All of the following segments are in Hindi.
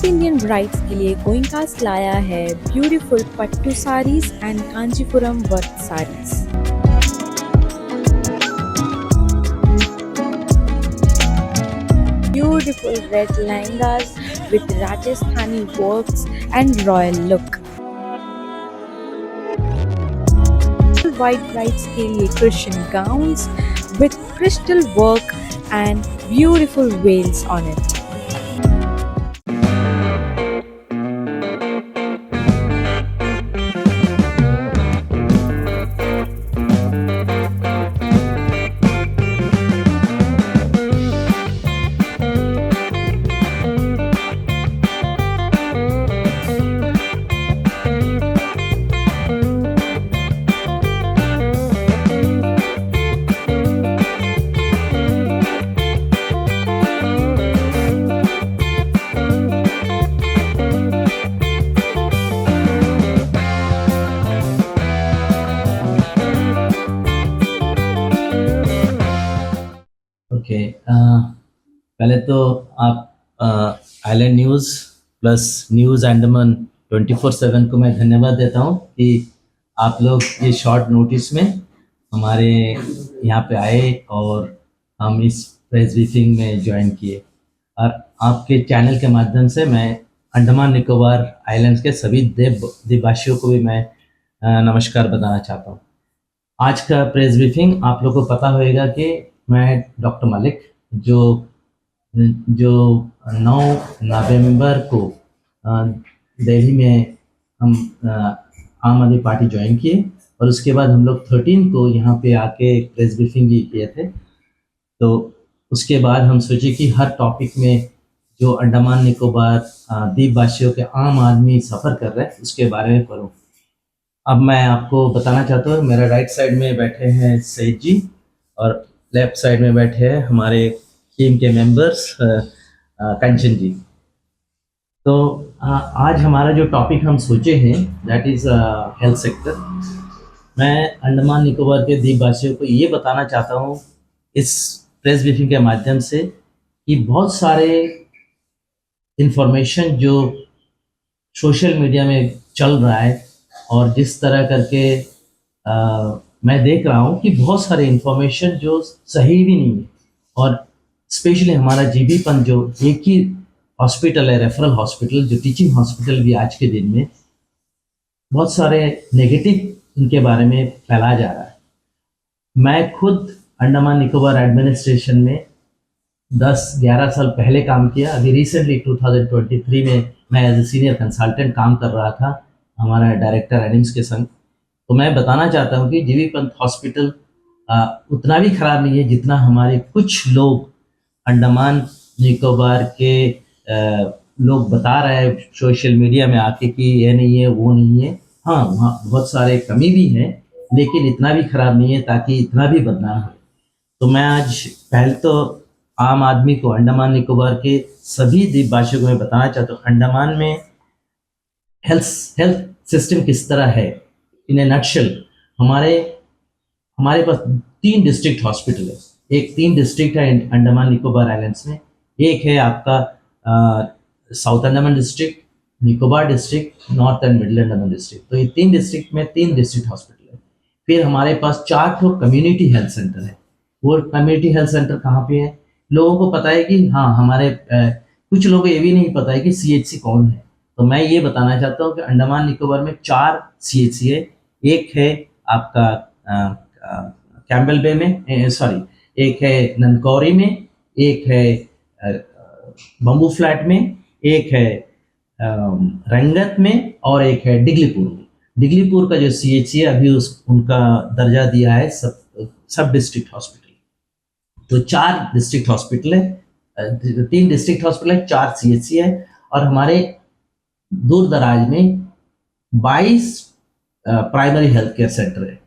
इंडियन ब्राइड्स के लिए गोइंकास लाया है beautiful pattu saris and Kanjipuram work saris. Beautiful red lehengas with Rajasthani works and royal look. White brides के लिए Christian gowns with crystal work and beautiful veils on it. Okay, पहले तो आप island news plus news Andaman 24/7 को मैं धन्यवाद देता हूँ कि आप लोग ये शॉर्ट नोटिस में हमारे यहाँ पे आए और हम इस प्रेस ब्रीफिंग में ज्वाइन किए। और आपके चैनल के माध्यम से मैं अंडमान निकोबार आइलैंड्स के सभी द्वीपवासियों को भी मैं नमस्कार बताना चाहता हूँ। आज का प्रेस ब्रीफिंग आप लोगों को पता होगा कि मैं डॉक्टर मलिक जो 9 नवंबर को दिल्ली में हम आम आदमी पार्टी ज्वाइन किए और उसके बाद हम लोग 13 को यहाँ पे आके एक प्रेस ब्रीफिंग भी किए थे। तो उसके बाद हम सोचे कि हर टॉपिक में जो अंडमान निकोबार द्वीपवासियों के आम आदमी सफ़र कर रहे हैं उसके बारे में करूँ। अब मैं आपको बताना चाहता हूँ, मेरा राइट साइड में बैठे हैं सईद जी और लेफ्ट साइड में बैठे हैं हमारे टीम के मेंबर्स कंचन जी। तो आज हमारा जो टॉपिक हम सोचे हैं दैट इज़ हेल्थ सेक्टर। मैं अंडमान निकोबार के द्वीपवासियों को ये बताना चाहता हूँ इस प्रेस ब्रीफिंग के माध्यम से कि बहुत सारे इंफॉर्मेशन जो सोशल मीडिया में चल रहा है और जिस तरह करके मैं देख रहा हूँ कि बहुत सारे इंफॉर्मेशन जो सही भी नहीं है और स्पेशली हमारा जीबी पंत जो एक ही हॉस्पिटल है, रेफरल हॉस्पिटल, जो टीचिंग हॉस्पिटल भी आज के दिन में बहुत सारे नेगेटिव उनके बारे में फैलाया जा रहा है। मैं खुद अंडमान निकोबार एडमिनिस्ट्रेशन में 10-11 साल पहले काम किया। अभी रिसेंटली 2023 में मैं एज ए सीनियर कंसल्टेंट काम कर रहा था हमारा डायरेक्टर एनिम्स के संग। तो मैं बताना चाहता हूँ कि जीबी पंत हॉस्पिटल उतना भी ख़राब नहीं है जितना हमारे कुछ लोग अंडमान निकोबार के लोग बता रहे हैं सोशल मीडिया में आके कि ये नहीं है वो नहीं है। हाँ, वहाँ बहुत सारे कमी भी हैं लेकिन इतना भी ख़राब नहीं है ताकि इतना भी बदनाम हो। तो मैं आज पहले तो आम आदमी को अंडमान निकोबार के सभी द्वीपवासियों को मैं बताना चाहता हूँ अंडमान में हेल्थ सिस्टम किस तरह है। इन ए नटशेल हमारे पास 3 डिस्ट्रिक्ट हॉस्पिटल है। एक 3 डिस्ट्रिक्ट है अंडमान निकोबार आइलैंड्स में। एक है आपका south Andaman district, Nicobar district, north and middle Andaman district. तो ये 3 डिस्ट्रिक्ट में 3 डिस्ट्रिक्ट हॉस्पिटल है। फिर हमारे पास 4 ठो कम्युनिटी हेल्थ सेंटर है। वो कम्युनिटी हेल्थ सेंटर कहाँ पे है? लोगों को पता है कि हाँ, हमारे कुछ लोगों को ये भी नहीं पता है कि CHC कौन है। तो मैं ये बताना चाहता हूँ कि अंडमान निकोबार में 4 CHC है। एक है आपका कैम्बल बे में, एक है ननकौरी में, एक है बम्बू फ्लैट में, एक है रंगत में और एक है डिगलीपुर में। डिगलीपुर का जो CHC है अभी उनका दर्जा दिया है सब डिस्ट्रिक्ट हॉस्पिटल। तो 4 डिस्ट्रिक्ट हॉस्पिटल है, 3 डिस्ट्रिक्ट हॉस्पिटल है, 4 CHC है और हमारे दूर दराज में 22 प्राइमरी हेल्थ केयर सेंटर है।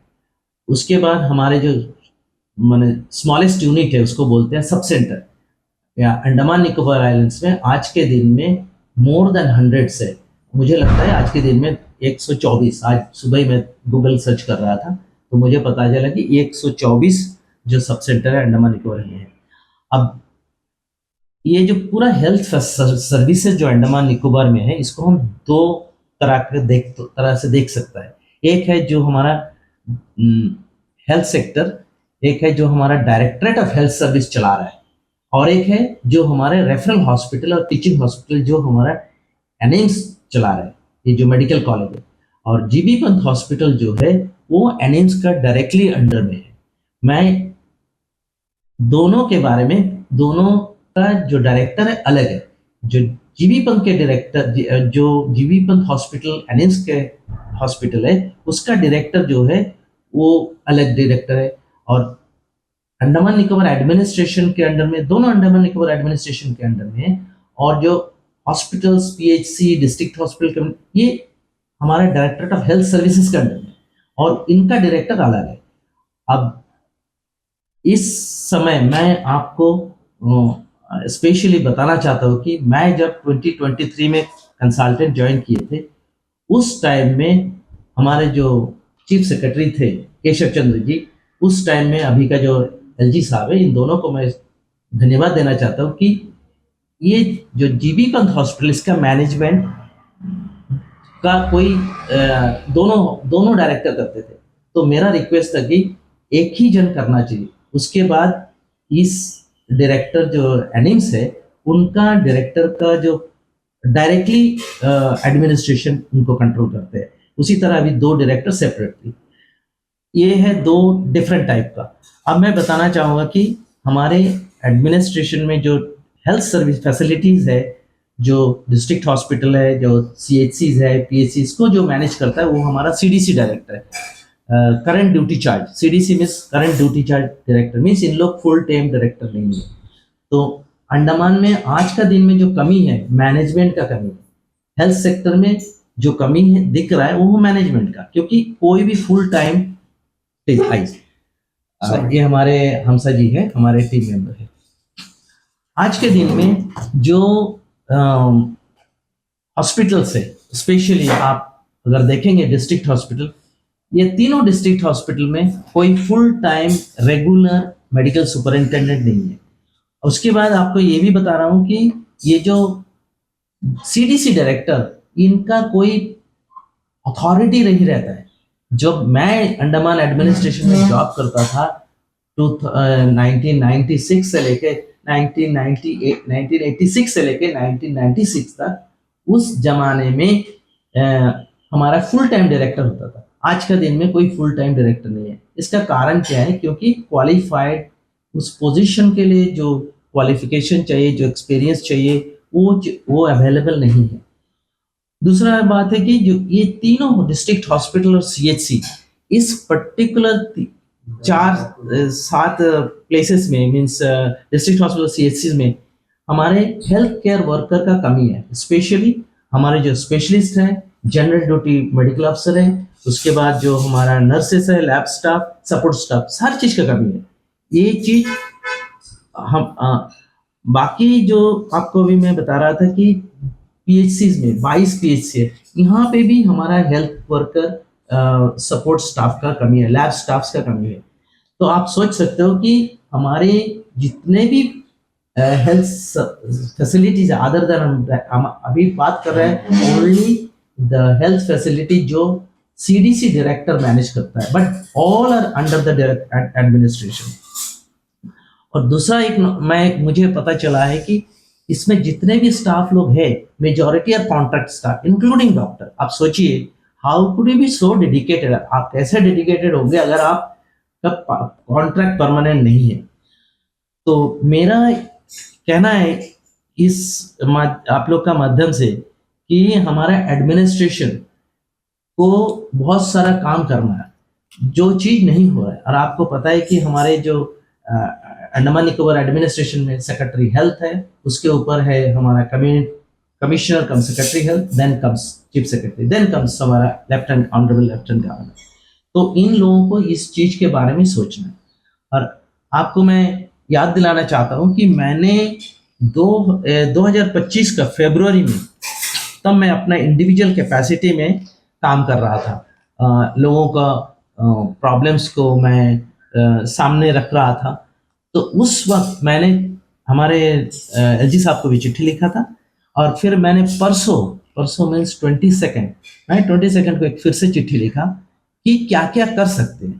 उसके बाद हमारे जो माने स्मॉलेस्ट यूनिट है उसको बोलते हैं सब सेंटर। या अंडमान निकोबार आइलैंड्स में आज के दिन में मोर देन 100 से, मुझे लगता है आज के दिन में 124, आज सुबह ही मैं गूगल सर्च कर रहा था तो मुझे पता चला कि 124 जो सब सेंटर है अंडमान निकोबार में है। अब ये जो पूरा हेल्थ सर्विसेज जो अंडमान निकोबार में है, इसको हम दो तरह से देख सकता है। एक है जो हमारा हेल्थ सेक्टर, एक है जो हमारा डायरेक्टरेट ऑफ हेल्थ सर्विस चला रहा है, और एक है जो हमारे रेफरल हॉस्पिटल और टीचिंग हॉस्पिटल जो हमारा एनिम्स चला रहा है, ये जो मेडिकल कॉलेज है। और जीबी पंत हॉस्पिटल जो है वो एनिम्स का डायरेक्टली अंडर में है। मैं दोनों के बारे में, दोनों का जो डायरेक्टर है अलग है। जो जीबी पंत के डायरेक्टर, जो जीबी पंत हॉस्पिटल एनिम्स के हॉस्पिटल है, उसका डायरेक्टर जो है वो अलग डायरेक्टर है। और अंडमान निकोबार एडमिनिस्ट्रेशन के अंडर में, दोनों अंडमान निकोबार एडमिनिस्ट्रेशन के अंडर में है। और जो हॉस्पिटल्स, पीएचसी, डिस्ट्रिक्ट हॉस्पिटल, ये हमारे डायरेक्टरेट ऑफ हेल्थ सर्विसेज के अंडर में, और इनका डायरेक्टर अलग है। अब इस समय मैं आपको स्पेशली बताना चाहता हूँ कि मैं जब 2023 में कंसल्टेंट ज्वाइन किए थे, उस टाइम में हमारे जो चीफ सेक्रेटरी थे केशव चंद्र जी, उस टाइम में अभी का जो एलजी साहब है, इन दोनों को मैं धन्यवाद देना चाहता हूँ कि ये जो जीबी पंत हॉस्पिटल, इसका मैनेजमेंट का कोई दोनों दोनों डायरेक्टर करते थे। तो मेरा रिक्वेस्ट था कि एक ही जन करना चाहिए। उसके बाद इस डायरेक्टर जो एनिम्स है, उनका डायरेक्टर का जो डायरेक्टली एडमिनिस्ट्रेशन उनको कंट्रोल करते हैं। उसी तरह अभी दो डायरेक्टर सेपरेट थी। ये है दो डिफरेंट टाइप का। अब मैं बताना चाहूँगा कि हमारे एडमिनिस्ट्रेशन में जो हेल्थ सर्विस फैसिलिटीज़ है, जो डिस्ट्रिक्ट हॉस्पिटल है, जो सीएचसीज है, पीएचसीज को जो मैनेज करता है, वो हमारा सीडीसी डायरेक्टर है। Current duty charge, CDC means current duty charge director, means in लोग फुल टाइम डायरेक्टर नहीं है। तो अंडमान में आज का दिन में जो कमी है, मैनेजमेंट का कमी है। हेल्थ सेक्टर में जो कमी है दिख रहा है, वो मैनेजमेंट का, क्योंकि कोई भी फुल टाइम ये हमारे हमसा जी है, हमारे टीम मेंबर है। आज के दिन में जो हॉस्पिटल्स है, स्पेशली आप अगर देखेंगे डिस्ट्रिक्ट हॉस्पिटल, ये तीनों डिस्ट्रिक्ट हॉस्पिटल में कोई full time regular medical superintendent नहीं है। उसके बाद आपको ये भी बता रहा हूँ कि ये जो सीडीसी डायरेक्टर, इनका कोई अथॉरिटी नहीं रहता है। जब मैं अंडमान एडमिनिस्ट्रेशन में जॉब करता था, 1996 से लेके 1986 से लेके 1996 तक, उस जमाने में हमारा फुल टाइम डायरेक्टर होता था। आज का दिन में कोई फुल टाइम डायरेक्टर नहीं है। इसका कारण क्या है? क्योंकि क्वालिफाइड, उस पोजीशन के लिए जो क्वालिफिकेशन चाहिए, जो एक्सपीरियंस चाहिए, वो अवेलेबल नहीं है। दूसरा बात है कि जो ये तीनों डिस्ट्रिक्ट हॉस्पिटल और सीएचसी, इस पर्टिकुलर 4-7 प्लेसेस में, मीन्स डिस्ट्रिक्ट हॉस्पिटल सीएचसी में हमारे हेल्थ केयर वर्कर का कमी है। स्पेशली हमारे जो स्पेशलिस्ट हैं, जनरल ड्यूटी मेडिकल अफसर है, उसके बाद जो हमारा नर्सेस है, लैब स्टाफ, सपोर्ट स्टाफ, हर चीज का कमी है। ये चीज हम बाकी जो आपको भी मैं बता रहा था कि पीएचसीज में 22 पीएचसी है, यहाँ पे भी हमारा हेल्थ वर्कर सपोर्ट स्टाफ का कमी है, लैब स्टाफ का कमी है। तो आप सोच सकते हो कि हमारे जितने भी हेल्थ फैसिलिटीज अदर देन, हम अभी बात कर रहे हैं ओनली द हेल्थ फैसिलिटी जो सीडीसी डायरेक्टर मैनेज करता है, but all are under the administration. और दूसरा एक मुझे पता चला है कि इसमें जितने भी स्टाफ लोग हैं, majority are contract staff including doctor. आप सोचिए, how could you be so dedicated? आप कैसे डेडिकेटेड होंगे अगर आपका कॉन्ट्रैक्ट परमानेंट नहीं है? तो मेरा कहना है इस आप लोग का माध्यम से कि हमारा एडमिनिस्ट्रेशन को बहुत सारा काम करना है, जो चीज नहीं हो रहा है। और आपको पता है कि हमारे जो अंडमान निकोबार एडमिनिस्ट्रेशन में सेक्रेटरी हेल्थ है, उसके ऊपर है हमारा commissioner cum secretary health, then comes chief secretary, then comes हमारा लेफ्टिनेंट ऑनरेबल लेफ्टिनेंट गवर्नर। तो इन लोगों को इस चीज के बारे में सोचना है। और आपको मैं याद दिलाना चाहता हूं कि मैंने 2025 का फरवरी में, तब मैं अपना इंडिविजुअल कैपेसिटी में काम कर रहा था, लोगों का प्रॉब्लम्स को मैं सामने रख रहा था। तो उस वक्त मैंने हमारे एलजी साहब को भी चिट्ठी लिखा था। और फिर मैंने परसों परसों मीन्स 22, मैं 22 को एक फिर से चिट्ठी लिखा कि क्या क्या कर सकते हैं।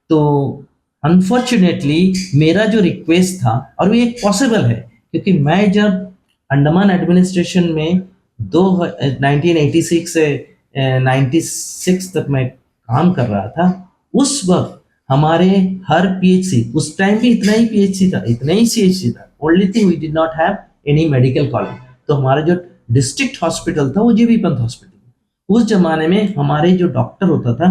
तो अनफॉर्चुनेटली मेरा जो रिक्वेस्ट था, और वो एक पॉसिबल है, क्योंकि मैं जब अंडमान एडमिनिस्ट्रेशन में दो 1986 से 96 तक मैं काम कर रहा था, उस वक्त हमारे हर पीएचसी, उस टाइम भी इतना ही पीएचसी था, इतना ही सीएचसी था, only thing we did not have any medical college. तो हमारा जो डिस्ट्रिक्ट हॉस्पिटल था वो जीबी पंत हॉस्पिटल। उस जमाने में हमारे जो डॉक्टर होता था,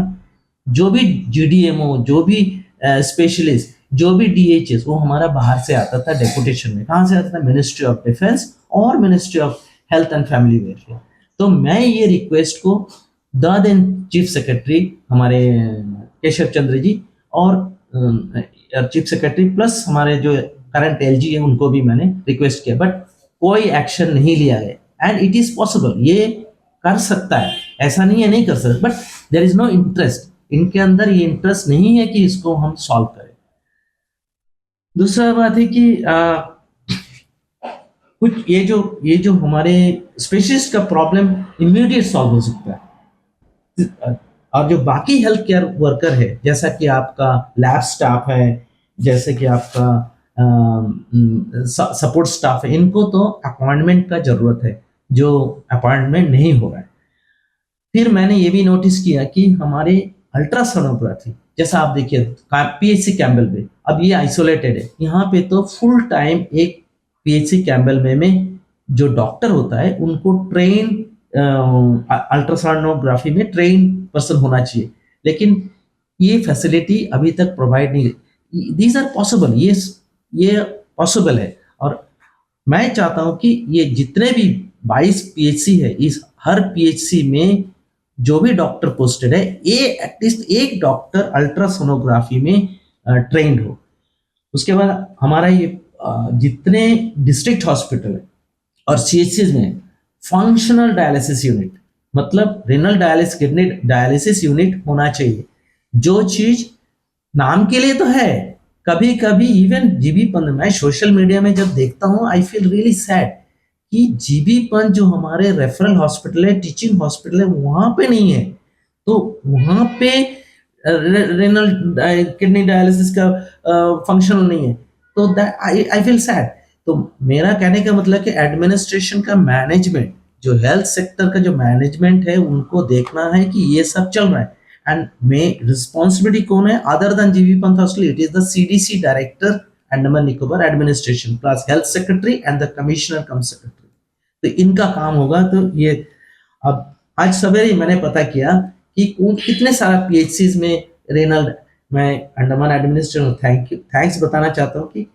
जो भी जीडीएमओ, जो भी स्पेशलिस्ट, जो भी डीएचएस, वो हमारा बाहर से आता था डेपुटेशन में। कहाँ से आता था? मिनिस्ट्री ऑफ डिफेंस और ministry of health and family welfare. तो मैं ये रिक्वेस्ट को द देन चीफ सेक्रेटरी हमारे केशव चंद्र जी और चीफ सेक्रेटरी प्लस हमारे जो करंट एलजी है उनको भी मैंने रिक्वेस्ट किया, बट कोई एक्शन नहीं लिया गया। एंड इट इज पॉसिबल, ये कर सकता है, ऐसा नहीं है नहीं कर सकता, but there is no interest, इनके अंदर ये इंटरेस्ट नहीं है कि इसको हम सॉल्व करें। दूसरा बात है कि कुछ ये जो हमारे स्पेशलिस्ट का प्रॉब्लम इमीडिएट सॉल्व हो सकता है। और जो बाकी हेल्थ केयर वर्कर है, जैसा कि आपका लैब स्टाफ है, जैसे कि आपका सपोर्ट स्टाफ है, इनको तो अपॉइंटमेंट का जरूरत है, जो अपॉइंटमेंट नहीं हो रहा है। फिर मैंने ये भी नोटिस किया कि हमारे अल्ट्रासोनोग्राफी, जैसा आप देखिए पीएचसी कैम्बल में, अब ये आइसोलेटेड है, यहाँ पे तो फुल टाइम एक पीएचसी कैम्बल में जो डॉक्टर होता है उनको ट्रेन अल्ट्रासोनोग्राफी में ट्रेन पर्सन होना चाहिए, लेकिन ये फैसिलिटी अभी तक प्रोवाइड नहीं। दीज आर पॉसिबल, ये पॉसिबल है। और मैं चाहता हूं कि ये जितने भी 22 पीएचसी है, इस हर पीएचसी में जो भी डॉक्टर पोस्टेड है, ये एटलीस्ट एक डॉक्टर अल्ट्रासोनोग्राफी में ट्रेंड हो। उसके बाद हमारा ये जितने डिस्ट्रिक्ट हॉस्पिटल है और सीएचसी में फंक्शनल डायलिसिस यूनिट, मतलब renal dialysis, kidney dialysis unit होना चाहिए। जो चीज नाम के लिए तो है, कभी कभी इवन जीबी पंत, मैं सोशल मीडिया में जब देखता हूँ आई फील रियली सैड कि जीबी पंत जो हमारे रेफरल हॉस्पिटल है, टीचिंग हॉस्पिटल है, वहां पे नहीं है। तो वहां पे रेनल किडनी डायलिसिस का फंक्शनल नहीं है, तो दैट आई फील सैड। तो मेरा कहने का मतलब कि एडमिनिस्ट्रेशन का मैनेजमेंट, जो हेल्थ सेक्टर का जो मैनेजमेंट है, उनको देखना है कि ये सब चल रहा है। एंड में रिस्पॉन्सिबिलिटी कौन है other than GB Pant hospital? It is the CDC director Andaman Nicobar administration plus health secretary and the commissioner cum secretary. तो इनका काम होगा। तो ये अब आज सवेरे मैंने पता किया कि कितने सारा पीएचसीज में रेनल, मैं अंडमान एडमिनिस्ट्रेशन थैंक्स बताना चाहता हूँ कि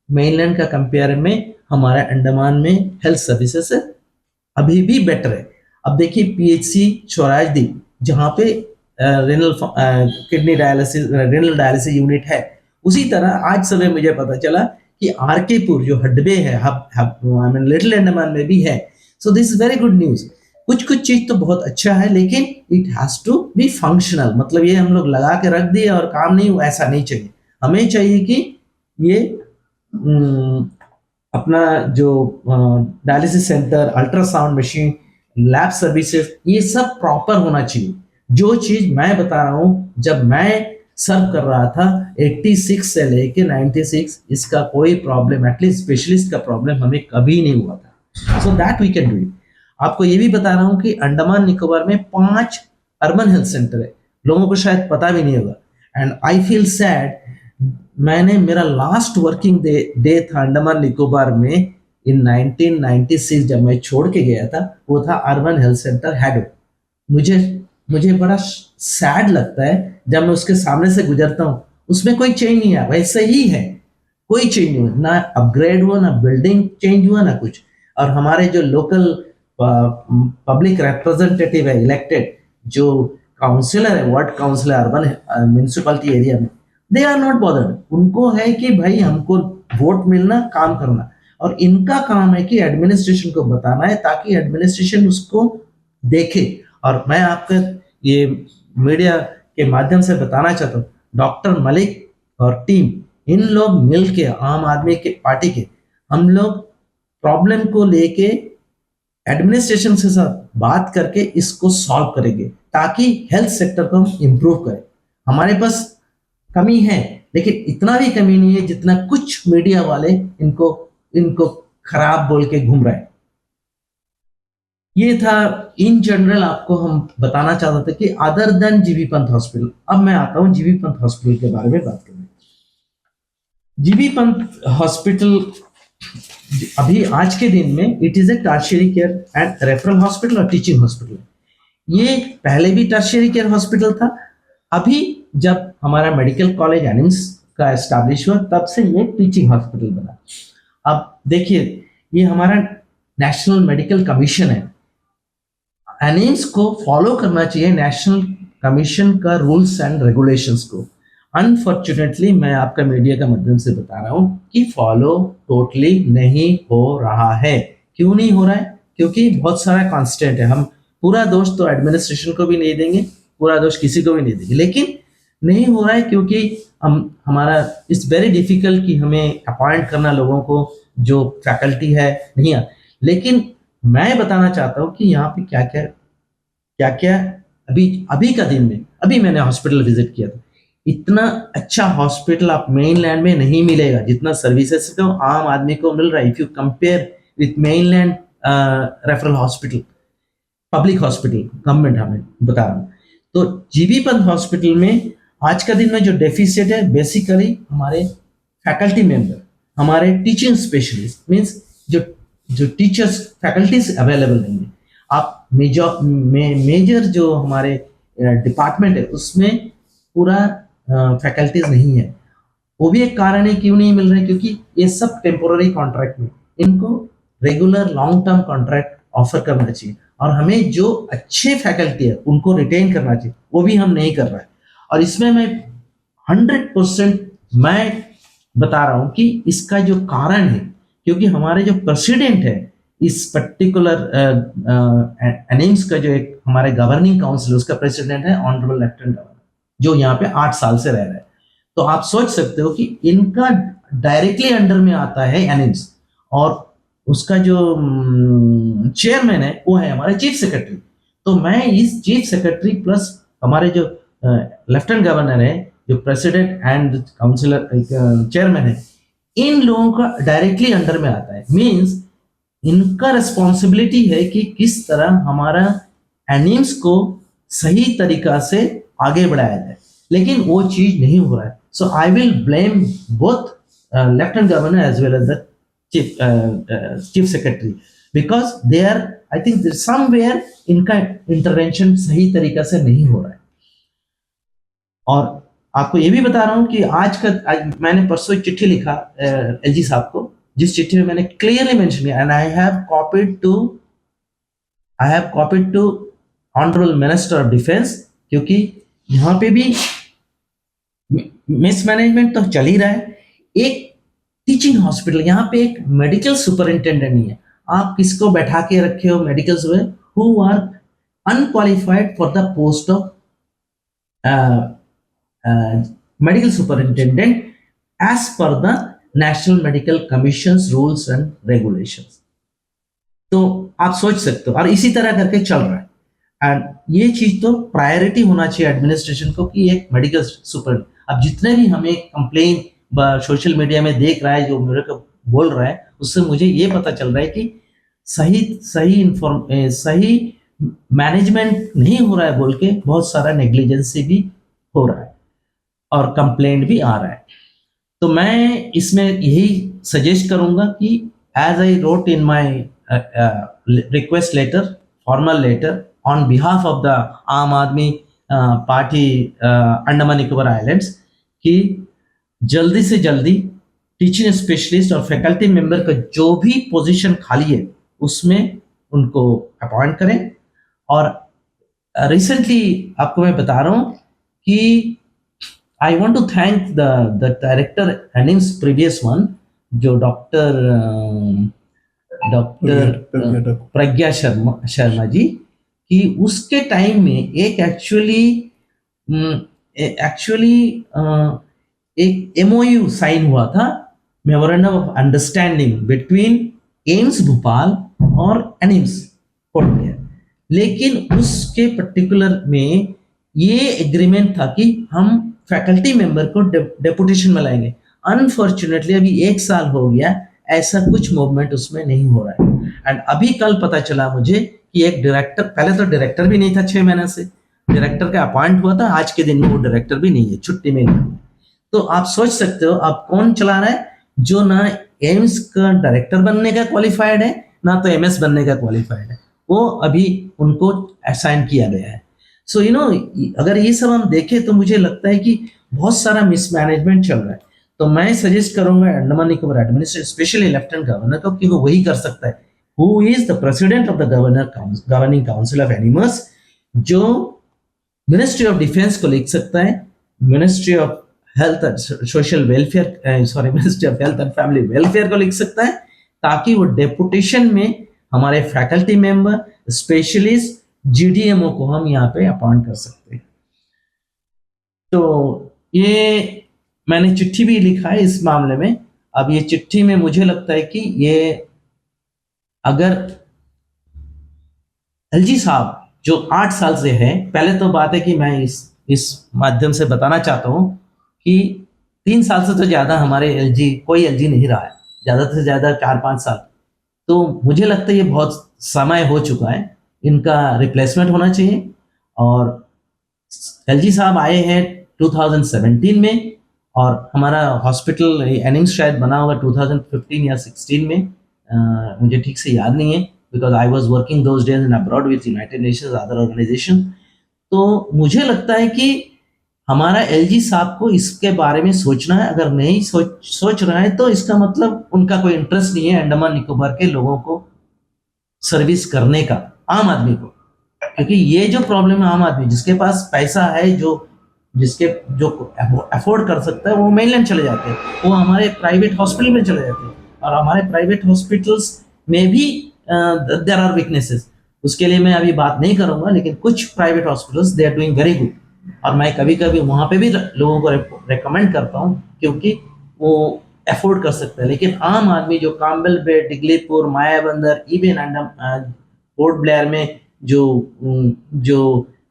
मेनलैंड का कंपेयर में हमारा अंडमान में हेल्थ सर्विसेज अभी भी बेटर है। अब देखिए पीएचसी चौराजदीप, जहाँ पे renal kidney dialysis, renal dialysis unit है, उसी तरह आज सुबह मुझे पता चला कि आरकेपुर जो हडबे है, आई मीन लिटिल अंडमान में भी है। So this is very good news. कुछ कुछ चीज तो बहुत अच्छा है, लेकिन it has to be functional. मतलब ये हम लोग लगा के रख दिए और काम नहीं, ऐसा नहीं चाहिए। हमें चाहिए कि ये अपना जो dialysis centre, ultrasound machine, lab services, ये सब प्रॉपर होना चाहिए। जो चीज मैं बता रहा हूं, जब मैं सर्व कर रहा था 86 से लेके 96, इसका कोई प्रॉब्लम, एटलीस्ट स्पेशलिस्ट का प्रॉब्लम हमें कभी नहीं हुआ था। So that we can do it. आपको ये भी बता रहा हूं कि अंडमान निकोबार में 5 अर्बन हेल्थ सेंटर है, लोगों को शायद पता भी नहीं होगा। एंड आई फील सैड, मैंने मेरा लास्ट वर्किंग डे था अंडमान निकोबार में इन 1996, जब मैं छोड़ के गया था, वो था अर्बन हेल्थ सेंटर हैडो। मुझे बड़ा सैड लगता है जब मैं उसके सामने से गुजरता हूँ, उसमें कोई चेंज नहीं है, वैसे ही है, कोई चेंज नहीं हुआ, ना अपग्रेड हुआ, ना बिल्डिंग चेंज हुआ, ना कुछ। और हमारे जो लोकल पब्लिक रिप्रेजेंटेटिव है इलेक्टेड, जो काउंसिलर है, ward councillor urban municipality area में, दे आर नॉट बॉदर्ड। उनको है कि भाई हमको वोट मिलना, काम करना, और इनका काम है कि एडमिनिस्ट्रेशन को बताना है ताकि एडमिनिस्ट्रेशन उसको देखे। और मैं आपका ये मीडिया के माध्यम से बताना चाहता हूँ, डॉक्टर मलिक और टीम, इन लोग मिल के आम आदमी के पार्टी के हम लोग प्रॉब्लम को लेके एडमिनिस्ट्रेशन के साथ बात करके इसको सॉल्व करेंगे ताकि हेल्थ सेक्टर को हम इम्प्रूव करें। हमारे पास कमी है, लेकिन इतना भी कमी नहीं है जितना कुछ मीडिया वाले इनको इनको खराब बोल के घूम रहे हैं। ये था इन जनरल आपको हम बताना चाहते थे कि other than GB Pant hospital. अब मैं आता हूं जीबी पंत हॉस्पिटल के बारे में बात करने। जीबी पंत हॉस्पिटल अभी आज के दिन में it is a tertiary care and referral hospital और टीचिंग हॉस्पिटल। ये पहले भी टर्शियरी केयर हॉस्पिटल था। अभी जब हमारा मेडिकल कॉलेज एनिम्स का एस्टैब्लिश हुआ तब से ये टीचिंग हॉस्पिटल बना। अब देखिए, ये हमारा नेशनल मेडिकल कमीशन है, एनिम्स को फॉलो करना चाहिए नेशनल कमीशन का रूल्स एंड रेगुलेशंस को। अनफॉर्चुनेटली मैं आपका मीडिया का माध्यम से बता रहा हूं कि फॉलो टोटली नहीं हो रहा है। क्यों नहीं हो रहा है? क्योंकि बहुत सारा कांस्टेंट है। हम पूरा दोष तो एडमिनिस्ट्रेशन को भी नहीं देंगे, पूरा दोष किसी को भी नहीं देंगे, लेकिन नहीं हो रहा है क्योंकि हमारा इट्स वेरी डिफिकल्ट कि हमें अपॉइंट करना लोगों को जो फैकल्टी है नहीं आ। लेकिन मैं बताना चाहता हूँ कि यहाँ पे क्या क्या अभी का दिन में अभी मैंने हॉस्पिटल विजिट किया था। इतना अच्छा हॉस्पिटल आप मेन लैंड में नहीं मिलेगा जितना सर्विसेज तो आम आदमी को मिल रहा है। If you compare with main land referral hospital, public hospital, government, हमें बता रहा हूँ। तो जीबी पंत हॉस्पिटल में आज का दिन में जो डेफिसिट है बेसिकली हमारे फैकल्टी मेंबर, हमारे टीचिंग स्पेशलिस्ट मीन्स जो टीचर्स फैकल्टीज अवेलेबल नहीं है। आप मेजर जो हमारे डिपार्टमेंट है उसमें पूरा फैकल्टीज नहीं है। वो भी एक कारण है क्यों नहीं मिल रहे, क्योंकि ये सब टेम्पोररी कॉन्ट्रैक्ट में, इनको regular long term contract offer करना चाहिए और हमें जो अच्छे फैकल्टी है उनको रिटेन करना चाहिए, वो भी हम नहीं कर रहे हैं। और इसमें मैं 100% मैं बता रहा हूं कि इसका जो कारण है, क्योंकि हमारे जो प्रेसिडेंट है इस पर्टिकुलर एनिम्स का, जो एक हमारे गवर्निंग काउंसिल उसका प्रेसिडेंट है ऑनरेबल लेफ्टिनेंट गवर्नर, जो यहाँ पे 8 साल से रह रहे हैं। तो आप सोच सकते हो कि इनका डायरेक्टली अंडर में आता है एनिम्स, और उसका जो चेयरमैन है वो है हमारे चीफ सेक्रेटरी। तो मैं इस चीफ सेक्रेटरी प्लस हमारे जो लेफ्टिनेंट गवर्नर है, जो प्रेसिडेंट एंड काउंसिलर चेयरमैन है, इन लोगों का डायरेक्टली अंडर में आता है। मींस इनका रिस्पॉन्सिबिलिटी है कि किस तरह हमारा एनिम्स को सही तरीका से आगे बढ़ाया जाए, लेकिन वो चीज नहीं हो रहा है। So I will blame both lieutenant governor as well as the chief secretary, because they are, I think somewhere इनका इंटरवेंशन सही तरीका से नहीं हो रहा है। और आपको ये भी बता रहा हूं कि आज मैंने परसों एक चिट्ठी लिखा एलजी साहब को, जिस चिट्ठी में मैंने क्लियरली मेंशन किया, and I have copied to honourable minister of defence, क्योंकि यहाँ पे भी मिसमैनेजमेंट तो चल ही रहा है। एक टीचिंग हॉस्पिटल, यहाँ पे एक मेडिकल सुपरिंटेंडेंट नहीं है। आप किसको बैठा के रखे हो medical super, who are unqualified for the post of medical superintendent as per the national medical commission rules and regulations. तो आप सोच सकते हो, और इसी तरह करके चल रहा है। एंड ये चीज तो प्रायोरिटी होना चाहिए एडमिनिस्ट्रेशन को कि एक मेडिकल सुपर। अब जितने भी हमें कंप्लेन सोशल मीडिया में देख रहा है, जो मेरे को बोल रहा है, उससे मुझे ये पता चल रहा है कि सही मैनेजमेंट नहीं हो रहा है बोल के बहुत सारा नेग्लिजेंसी भी हो रहा है और कंप्लेंट भी आ रहा है। तो मैं इसमें यही सजेस्ट करूंगा कि as I wrote in my request letter, formal letter on behalf of the Aam Aadmi party Andaman Nicobar islands, कि जल्दी से जल्दी टीचिंग स्पेशलिस्ट और फैकल्टी मेंबर का जो भी पोजीशन खाली है उसमें उनको अपॉइंट करें। और रिसेंटली आपको मैं बता रहा हूं कि I want to thank the director AIIMS previous one, जो डॉक्टर प्रज्ञा शर्मा जी, कि उसके टाइम में एक एक्चुअली एक एमओयू साइन हुआ था memorandum of understanding between AIIMS Bhopal और एनिम्स पोर्ट ब्लेयर, लेकिन उसके पर्टिकुलर में ये एग्रीमेंट था कि हम फैकल्टी मेंबर को डेपुटेशन में लाएंगे। अनफॉर्चुनेटली अभी 1 साल हो गया, ऐसा कुछ मूवमेंट उसमें नहीं हो रहा है। एंड अभी कल पता चला मुझे कि एक डायरेक्टर, पहले तो डायरेक्टर भी नहीं था 6 महीने से, डायरेक्टर का अपॉइंट हुआ था, आज के दिन में वो डायरेक्टर भी नहीं है, छुट्टी में गया। तो आप सोच सकते हो आप कौन चला रहा है, जो ना एम्स का डायरेक्टर बनने का क्वालिफाइड है, ना तो एमएस बनने का क्वालिफाइड है, वो अभी उनको असाइन किया गया है। सो यू नो, अगर ये सब हम देखें तो मुझे लगता है कि बहुत सारा मिसमैनेजमेंट चल रहा है। तो मैं सजेस्ट करूंगा Andaman Nicobar administration, specially lieutenant governor को, कि वो वही कर सकता है। Who is the president of the governing council of animals, जो मिनिस्ट्री ऑफ डिफेंस को लिख सकता है, ministry of health and social welfare, sorry, ministry of health and family welfare को लिख सकता है, ताकि वो डेपुटेशन में हमारे फैकल्टी मेंबर, स्पेशलिस्ट, जीडीएमओ को हम यहाँ पे अपॉइंट कर सकते हैं। तो ये मैंने चिट्ठी भी लिखा है इस मामले में। अब ये चिट्ठी में मुझे लगता है कि ये अगर एलजी साहब जो 8 साल से है, पहले तो बात है कि मैं इस माध्यम से बताना चाहता हूँ कि 3 साल से तो ज़्यादा हमारे एलजी, कोई एलजी नहीं रहा है, ज़्यादा से ज़्यादा 4-5 साल। तो मुझे लगता है ये बहुत समय हो चुका है, इनका रिप्लेसमेंट होना चाहिए। और एलजी साहब आए हैं 2017 में, और हमारा हॉस्पिटल एनिम्स शायद बना होगा 2015 या 16 में, मुझे ठीक से याद नहीं है, because I was working those days in abroad with United Nations other organisation. तो मुझे लगता है कि हमारा एलजी साहब को इसके बारे में सोचना है। अगर नहीं सोच रहा है तो इसका मतलब उनका कोई इंटरेस्ट नहीं है अंडमान निकोबार के लोगों को सर्विस करने का, आम आदमी को। क्योंकि ये जो प्रॉब्लम है, आम आदमी जिसके पास पैसा है, जो अफोर्ड कर सकता है, वो मेनलैंड चले जाते हैं, वो हमारे प्राइवेट हॉस्पिटल में चले जाते हैं। और हमारे प्राइवेट हॉस्पिटल्स में भी देयर आर वीकनेसेस, उसके लिए मैं अभी बात नहीं करूंगा, लेकिन कुछ private hospitals they are doing very good, और मैं कभी कभी वहाँ पे भी लोगों को रेकमेंड करता हूँ, क्योंकि वो अफोर्ड कर सकते हैं। लेकिन आम आदमी जो Campbell Bay, Diglipur, Mayabunder, even Port Blair में जो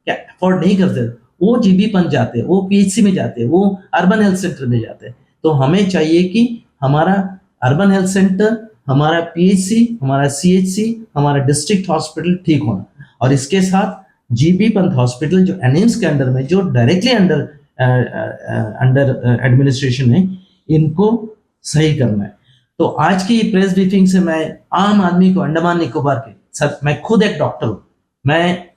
क्या अफोर्ड नहीं करते, वो जीबी पंच जाते हैं, वो पीएचसी में जाते हैं, वो अर्बन हेल्थ सेंटर में जाते हैं। तो हमें चाहिए कि हमारा अर्बन हेल्थ सेंटर, हमारा पीएचसी, हमारा सीएचसी, हमारा डिस्ट्रिक्ट हॉस्पिटल ठीक होना, और इसके साथ जीबी पंत हॉस्पिटल जो एनिम्स के अंडर में, जो डायरेक्टली अंडर एडमिनिस्ट्रेशन है, इनको सही करना है। तो आज की प्रेस ब्रीफिंग से मैं आम आदमी को, अंडमान निकोबार के, सर मैं खुद एक डॉक्टर हूँ, मैं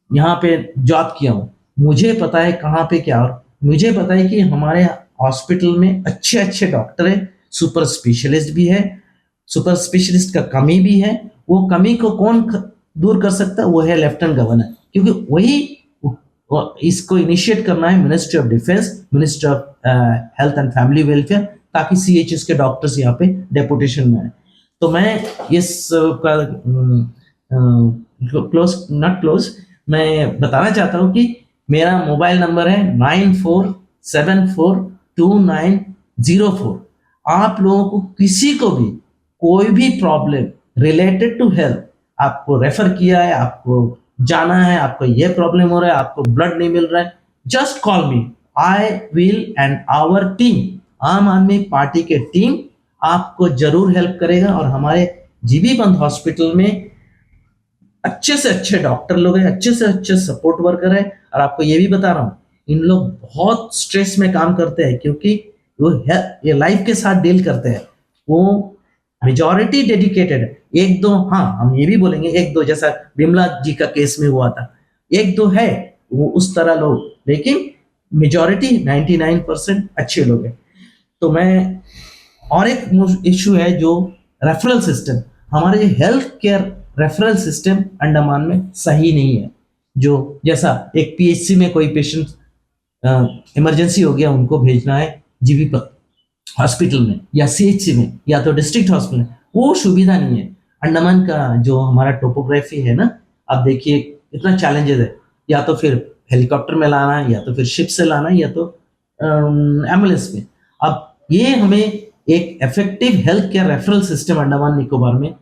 यहाँ पे जॉब किया हूँ, मुझे पता है कहाँ पे क्या, और मुझे पता है कि हमारे हॉस्पिटल में अच्छे अच्छे डॉक्टर है, सुपर स्पेशलिस्ट भी है, सुपर स्पेशलिस्ट का कमी भी है। वो कमी को कौन दूर कर सकता है? वो है लेफ्टिनेंट गवर्नर, क्योंकि वही इसको इनिशिएट करना है, ministry of defence, ministry of health and family welfare, ताकि सीएचएस के डॉक्टर्स यहाँ पे डेपुटेशन में आए। तो मैं इस मैं बताना चाहता हूँ कि मेरा मोबाइल नंबर है 94742904। आप लोगों को किसी को भी कोई भी प्रॉब्लम रिलेटेड टू हेल्थ, आपको रेफर किया है, आपको जाना है, आपको ये प्रॉब्लम हो रहा है, आपको ब्लड नहीं मिल रहा है, just call me, I will and our team, Aam Aadmi party के टीम आपको जरूर हेल्प करेगा। और हमारे जीबी पंत हॉस्पिटल में अच्छे से अच्छे डॉक्टर लोग हैं, अच्छे से अच्छे सपोर्ट वर्कर है। और आपको ये भी बता रहा हूँ, इन लोग बहुत स्ट्रेस में काम करते हैं, क्योंकि वो ये लाइफ के साथ डील करते हैं। वो मेजॉरिटी डेडिकेटेड है, एक दो, हाँ हम ये भी बोलेंगे एक दो, जैसा बिमला जी का केस में हुआ था, एक दो है वो उस तरह लोग, लेकिन मेजॉरिटी 99% अच्छे लोग हैं। तो मैं, और एक इश्यू है जो रेफरल सिस्टम, हमारे health care referral system Andaman में सही नहीं है। जो जैसा एक पीएचसी में कोई पेशेंट इमरजेंसी हो गया, उनको भेजना है जीबी हॉस्पिटल में या सीएचसी में या तो डिस्ट्रिक्ट हॉस्पिटल में, वो सुविधा नहीं है। अंडमान का जो हमारा टोपोग्राफी है ना, अब देखिए इतना चैलेंजेस है, या तो फिर हेलीकॉप्टर में लाना, या तो फिर शिप से लाना, या तो एम्बुलेंस में। अब ये हमें एक effective health care referral system Andaman Nicobar में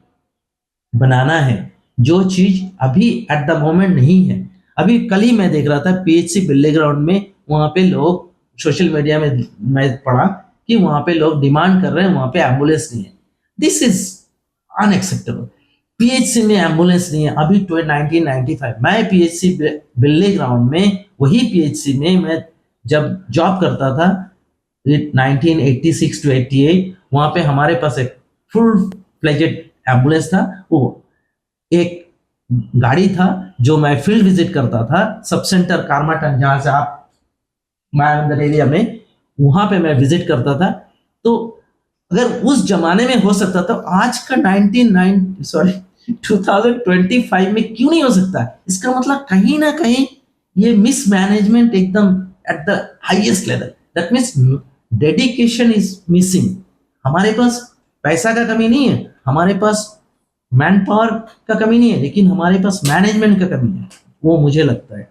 बनाना है, जो चीज अभी एट द मोमेंट नहीं है। अभी कल ही मैं देख रहा था पीएचसी बिल्ले ग्राउंड में, वहां पे लोग सोशल मीडिया में मैं पढ़ा कि वहां पे लोग डिमांड कर रहे हैं, वहां पे एम्बुलेंस नहीं है। This is unacceptable. पीएचसी में एम्बुलेंस नहीं है अभी 1995। मैं पीएचसी बिल्ले ग्राउंड में, वही पीएचसी में मैं जब जॉब करता था 1986 टू 88, वहां पे हमारे पास एक फुल फ्लेजेड एम्बुलेंस था। वो एक गाड़ी था जो मैं फील्ड विजिट करता था, सब सेंटर कारमाटन, जहां से आप मायाबंदर एरिया में, वहां पे मैं विजिट करता था। तो अगर उस जमाने में हो सकता तो आज का 2025 में क्यों नहीं हो सकता? इसका मतलब कहीं ना कहीं ये मिसमैनेजमेंट एकदम at the highest level. That means dedication is missing. हमारे पास पैसा का कमी नहीं है, हमारे पास मैन पावर का कमी नहीं है, लेकिन हमारे पास मैनेजमेंट का कमी है, वो मुझे लगता है।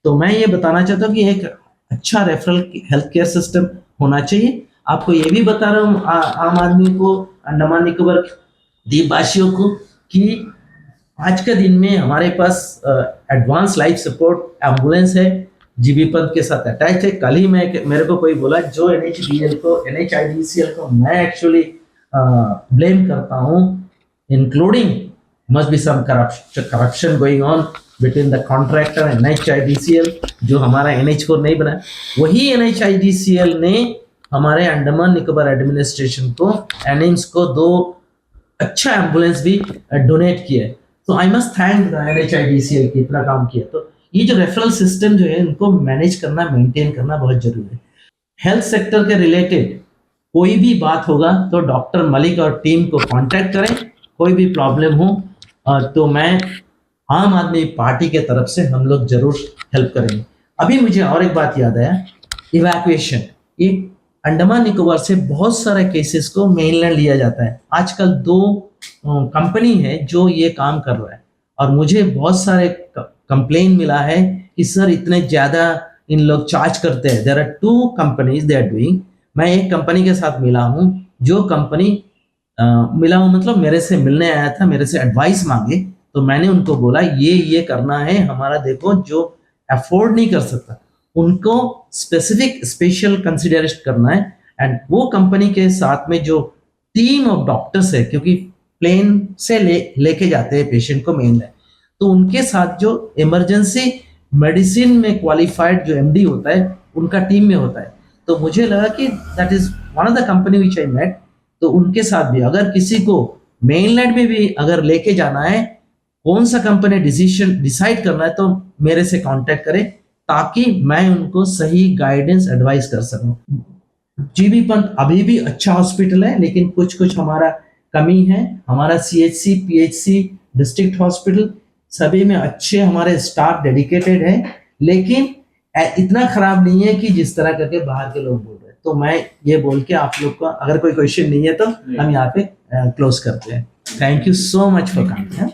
तो मैं ये बताना चाहता हूँ कि एक अच्छा रेफरल हेल्थ केयर सिस्टम होना चाहिए। आपको ये भी बता रहा हूँ आम आदमी को, अंडमान निकोबार द्वीपवासियों को, कि आज के दिन में हमारे पास एडवांस लाइफ सपोर्ट एम्बुलेंस है, जीबी पंत के साथ अटैच है। कल ही मेरे को कोई बोला जो NHIDCL को मैं एक्चुअली ब्लेम करता हूँ, including must be some corruption going on between the contractor and NHIDCL, जो हमारा NH को नहीं बना। वही NHIDCL ने हमारे अंडमान निकोबार एडमिनिस्ट्रेशन को, एनिम्स को 2 अच्छा एम्बुलेंस भी डोनेट किया है। तो I must thank the NHIDCL की इतना काम किया। तो ये जो रेफरल सिस्टम जो है, इनको मैनेज करना, मेंटेन करना बहुत जरूरी है। हेल्थ सेक्टर के रिलेटेड कोई भी बात होगा तो डॉक्टर मलिक और टीम को कांटेक्ट करें। कोई भी प्रॉब्लम हो तो मैं आम आदमी पार्टी के तरफ से हम लोग जरूर हेल्प करेंगे। अभी मुझे और एक बात याद आया, इवैक्यूएशन। ये अंडमान निकोबार से बहुत सारे केसेस को मेनलैंड लिया जाता है। आजकल 2 कंपनी है जो ये काम कर रहा है, और मुझे बहुत सारे कंप्लेन मिला है कि सर इतने ज्यादा इन लोग चार्ज करते हैं। There are 2 companies they are doing. मैं एक कंपनी के साथ मिला हूँ, जो कंपनी मिला हूँ मतलब मेरे से मिलने आया था, मेरे से एडवाइस मांगे, तो मैंने उनको बोला ये करना है हमारा, देखो जो अफोर्ड नहीं कर सकता उनको स्पेसिफिक स्पेशल कंसिडरेशन करना है। एंड वो कंपनी के साथ में जो टीम ऑफ डॉक्टर्स है, क्योंकि प्लेन से लेके जाते हैं पेशेंट को मेनलैंड, तो उनके साथ जो इमरजेंसी मेडिसिन में क्वालिफाइड जो MD होता है, उनका टीम में होता है। तो मुझे लगा कि that is one of the company which I met. तो उनके साथ भी अगर किसी को मेनलैंड में भी अगर लेके जाना है, कौन सा कंपनी डिसाइड करना है, तो मेरे से कांटेक्ट करें, ताकि मैं उनको सही गाइडेंस एडवाइस कर सकूं। जीबी पंत अभी भी अच्छा हॉस्पिटल है, लेकिन कुछ हमारा कमी है। हमारा CHC, PHC, डिस्ट्रिक्ट हॉस्पिटल सभी में अच्छे हमारे स्टाफ डेडिकेटेड है, लेकिन इतना खराब नहीं है कि जिस तरह करके बाहर के लोग बोल रहे हैं। तो मैं ये बोल के आप लोग का, अगर कोई क्वेश्चन नहीं है तो हम यहाँ पे क्लोज करते हैं। Thank you so much for coming.